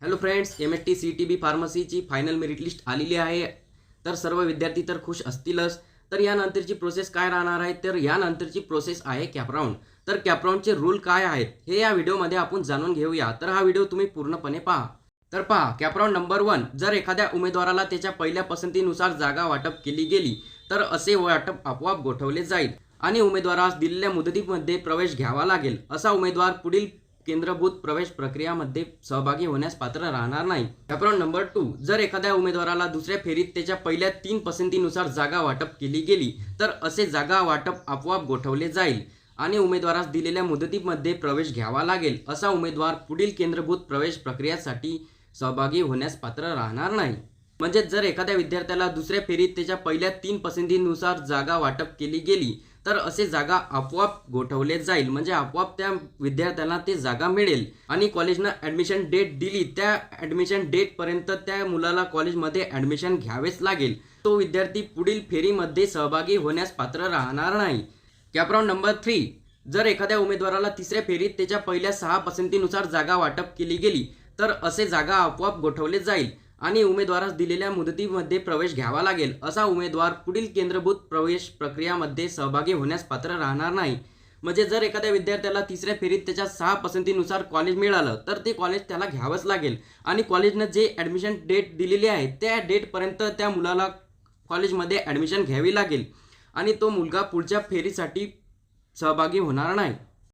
Hello friends, MHT CTB फार्मसीची final merit list आलेली आहे. तर सर्व विद्यार्थी तर खुश असतीलच. तर यानंतरची प्रोसेस काय राहणार आहे? तर यानंतरची प्रोसेस आहे कॅपराउंड. तर कॅपराउंडचे रूल काय आहेत हे या व्हिडिओमध्ये आपण जाणून घेऊया. तर हा व्हिडिओ तुम्ही पूर्णपणे पहा. तर पहा, कॅपराउंड नंबर 1. जर एखाद्या उमेदवाराला त्याच्या पहिल्या पसंतीनुसार जागा वाटप केली गेली तर असे वाटप आपोआप गोठवले जाईल आणि उमेदवारास दिलेल्या मुदतीमध्ये प्रवेश घ्यावा लागेल. असा उमेदवार पुढील केंद्रभूत प्रवेश प्रक्रियामध्ये सहभागी होण्यास पात्र राहणार नाही. CAP round number 2. जर एखाद्या उमेदवाराला दुसऱ्या फेरीत त्याच्या पहिल्या 3 पसंतीनुसार जागा वाटप केली गेली तर असे जागा वाटप आपोआप गोठवले जाईल आणि उमेदवारास दिलेल्या मुदतीमध्ये प्रवेश घ्यावा लागेल. असा उमेदवार पुढील केंद्रभूत प्रवेश प्रक्रियासाठी सहभागी होण्यास पात्र राहणार नाही. म्हणजे जर एखाद्या विद्यार्थ्याला दुसऱ्या फेरीत त्याच्या पहिल्या 3 पसंतीनुसार जागा वाटप केली गेली तर असे जागा आपोआप गोठवले जाईल. म्हणजे आपोआप त्या विद्यार्थ्यांना ते जागा मिळेल आणि कॉलेजनं ॲडमिशन डेट दिली त्या ॲडमिशन डेटपर्यंत त्या मुलाला कॉलेजमध्ये ॲडमिशन घ्यावेच लागेल. तो विद्यार्थी पुढील फेरीमध्ये सहभागी होण्यास पात्र राहणार नाही. CAP round number 3. जर एखाद्या उमेदवाराला तिसऱ्या फेरीत त्याच्या पहिल्या 6 पसंतीनुसार जागा वाटप केली गेली तर असे जागा आपोआप गोठवले जाईल आणि उमेदवारास दिलेल्या मुदतीमध्ये प्रवेश घ्यावा लागेल. असा उमेदवार पुढील केंद्रभूत प्रवेश प्रक्रियामध्ये सहभागी होण्यास पात्र राहणार नाही. म्हणजे जर एखाद्या विद्यार्थ्याला तिसऱ्या फेरीत त्याच्या 6 पसंतीनुसार कॉलेज मिळालं तर ते कॉलेज त्याला घ्यावंच लागेल आणि कॉलेजनं जे ॲडमिशन डेट दिलेली आहे त्या डेटपर्यंत त्या मुलाला कॉलेजमध्ये ॲडमिशन घ्यावी लागेल आणि तो मुलगा पुढच्या फेरीसाठी सहभागी होणार नाही.